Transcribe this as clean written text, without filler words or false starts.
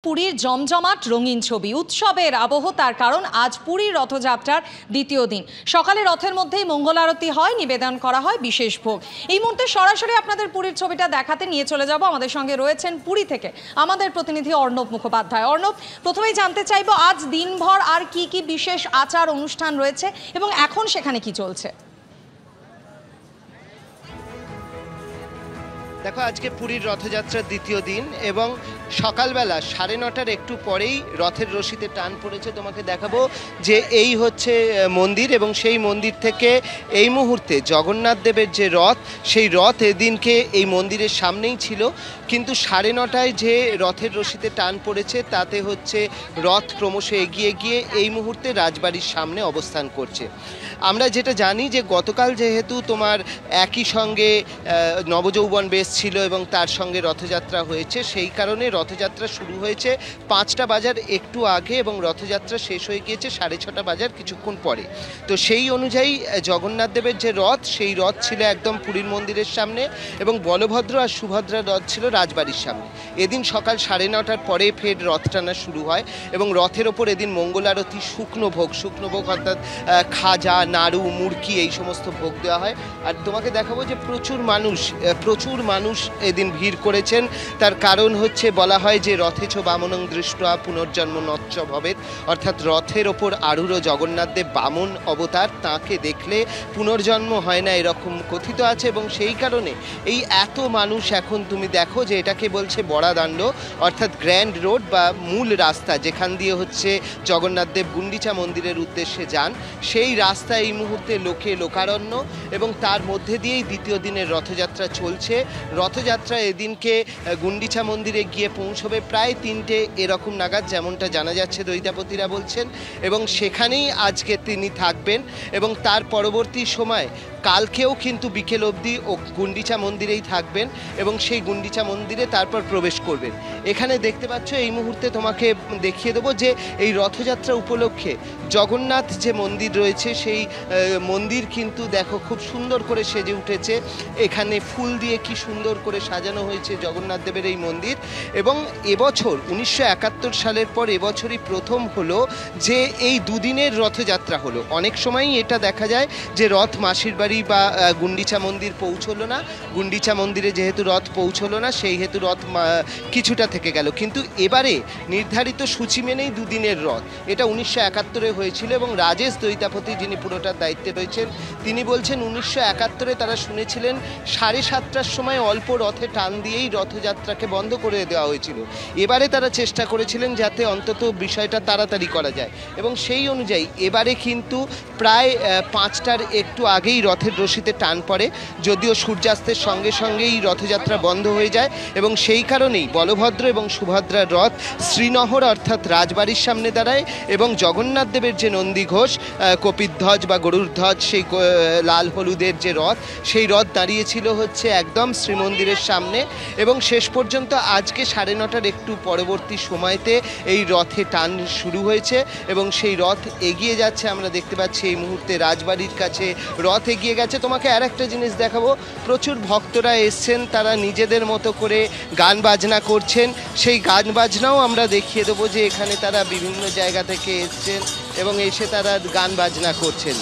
পুরীর জমজমাট রঙিন ছবি উৎসবের আবহ, তার কারণ আজ পুরীর রথযাত্রার দ্বিতীয় দিন। সকালে রথের মধ্যেই মঙ্গল আরতি হয়, নিবেদন করা হয় বিশেষ ভোগ। এই মুহূর্তে সরাসরি আপনাদের পুরীর ছবিটা দেখাতে নিয়ে চলে যাব। আমাদের সঙ্গে রয়েছেন পুরী থেকে আমাদের প্রতিনিধি অর্ণব মুখোপাধ্যায়। অর্ণব, প্রথমেই জানতে চাইবো আজ দিনভর আর কি কি বিশেষ আচার অনুষ্ঠান রয়েছে এবং এখন সেখানে কি চলছে? দেখো, আজকে পুরীর রথযাত্রার দ্বিতীয় দিন এবং সকালবেলা 9:30টার একটু পরেই রথের রশিতে টান পড়েছে। তোমাকে দেখাবো যে এই হচ্ছে মন্দির এবং সেই মন্দির থেকে এই মুহূর্তে জগন্নাথ দেবের যে রথ, সেই রথ এদিনকে এই মন্দিরের সামনেই ছিল, কিন্তু 9:30টায় যে রথের রশিতে টান পড়েছে তাতে হচ্ছে রথ ক্রমশ এগিয়ে গিয়ে এই মুহূর্তে রাজবাড়ির সামনে অবস্থান করছে। আমরা যেটা জানি যে গতকাল যেহেতু তোমার একই সঙ্গে নবযৌবন বেশ ছিল এবং তার সঙ্গে রথযাত্রা হয়েছে, সেই কারণে রথযাত্রা শুরু হয়েছে 5টা বাজার একটু আগে এবং রথযাত্রা শেষ হয়ে গিয়েছে 6:30 বাজার কিছুক্ষণ পরে। তো সেই অনুযায়ী জগন্নাথ দেবের যে রথ, সেই রথ ছিল একদম পুরীর মন্দিরের সামনে এবং বলভদ্র আর সুভদ্রার রথ ছিল রাজবাড়ির সামনে। এদিন সকাল 9:30টার পরে ফের রথ টানা শুরু হয় এবং রথের ওপর এদিন মঙ্গল আরতি, শুকনো ভোগ অর্থাৎ খাজা, নাড়ু, মুড়কি এই সমস্ত ভোগ দেওয়া হয়। আর তোমাকে দেখাবো যে প্রচুর মানুষ এদিন ভিড় করেছেন। তার কারণ হচ্ছে বলা হয় যে রথেছ বামনং দৃষ্টা পুনর্জন্ম নচ্চ ভবেৎ, অর্থাৎ রথের ওপর আরূঢ় জগন্নাথ দেব বামন অবতার, তাকে দেখলে পুনর্জন্ম হয় না এরকম কথিত আছে এবং সেই কারণে এই এত মানুষ। এখন তুমি দেখো যে এটাকে বলছে বড়াদাণ্ড, অর্থাৎ গ্র্যান্ড রোড বা মূল রাস্তা, যেখান দিয়ে হচ্ছে জগন্নাথ দেব গুন্ডিচা মন্দিরের উদ্দেশ্যে যান, সেই রাস্তা এই মুহূর্তে লোকারণ্য এবং তার মধ্যে দিয়েই দ্বিতীয় দিনের রথযাত্রা চলছে। রথযাত্রা এদিনকে গুন্ডিচা মন্দিরে গিয়ে পৌঁছবে প্রায় 3টে এরকম নাগাদ, যেমনটা জানা যাচ্ছে দৈতাপতিরা বলছেন, এবং সেখানেই আজকে তিনি থাকবেন এবং তার পরবর্তী সময় কালকেও কিন্তু বিকেল অবধি ও গুন্ডিচা মন্দিরেই থাকবেন এবং সেই গুন্ডিচা মন্দিরে তারপর প্রবেশ করবেন। এখানে দেখতে পাচ্ছ এই মুহূর্তে তোমাকে দেখিয়ে দেবো যে এই রথযাত্রা উপলক্ষে জগন্নাথ যে মন্দির রয়েছে সেই মন্দির কিন্তু দেখো খুব সুন্দর করে সেজে উঠেছে। এখানে ফুল দিয়ে কি সুন্দর করে সাজানো হয়েছে জগন্নাথ দেবের এই মন্দির। এবং এবছর 1971 সালের পর এবছরই প্রথম হলো যে এই দুদিনের রথযাত্রা হলো। অনেক সময়ই এটা দেখা যায় যে রথ মাসির বাড়ি বা গুন্ডিচা মন্দির পৌঁছলো না, গুন্ডিচা মন্দিরে যেহেতু রথ পৌঁছলো না সেই হেতু রথ কিছুটা থেকে গেল, কিন্তু এবারে নির্ধারিত সূচি মেনেই দুদিনের রথ। এটা 1971-এ হয়েছিল এবং রাজেশ দৈতাপতি, যিনি পুরোটার দায়িত্বে রয়েছেন, তিনি বলছেন 1971-এ তারা শুনেছিলেন 7:30টার সময় অল্প রথে টান দিয়েই রথযাত্রাকে বন্ধ করে দেওয়া হয়েছিল। এবারে তারা চেষ্টা করেছিলেন যাতে অন্তত বিষয়টা তাড়াতাড়ি করা যায় এবং সেই অনুযায়ী এবারে কিন্তু প্রায় 5টার একটু আগেই রথের রশিতে টান পড়ে, যদিও সূর্যাস্তের সঙ্গে সঙ্গেই রথযাত্রা বন্ধ হয়ে যায় এবং সেই কারণেই বলভদ্র এবং সুভদ্রার রথ শ্রীনগর অর্থাৎ রাজবাড়ির সামনে দাঁড়ায় এবং জগন্নাথ দেবের যে নন্দীঘোষ, কপিধ্বজ বা গরুর ধ্বজ, সেই লাল হলুদের যে রথ, সেই রথ দাঁড়িয়েছিল হচ্ছে একদম শ্রীমন্দিরের সামনে এবং শেষ পর্যন্ত আজকে 9:30টার একটু পরবর্তী সময়তে এই রথে টান শুরু হয়েছে এবং সেই রথ এগিয়ে যাচ্ছে। আমরা দেখতে পাচ্ছি এই মুহূর্তে রাজবাড়ির কাছে রথ এগিয়ে গেছে। তোমাকে আর একটা জিনিস দেখাবো, প্রচুর ভক্তরা এসছেন, তারা নিজেদের মতো করে গান বাজনা করছেন। সেই গান বাজনাও আমরা দেখিয়ে দেবো যে এখানে তারা বিভিন্ন জায়গা থেকে এসছেন এবং এসে তারা গান বাজনা করছেন।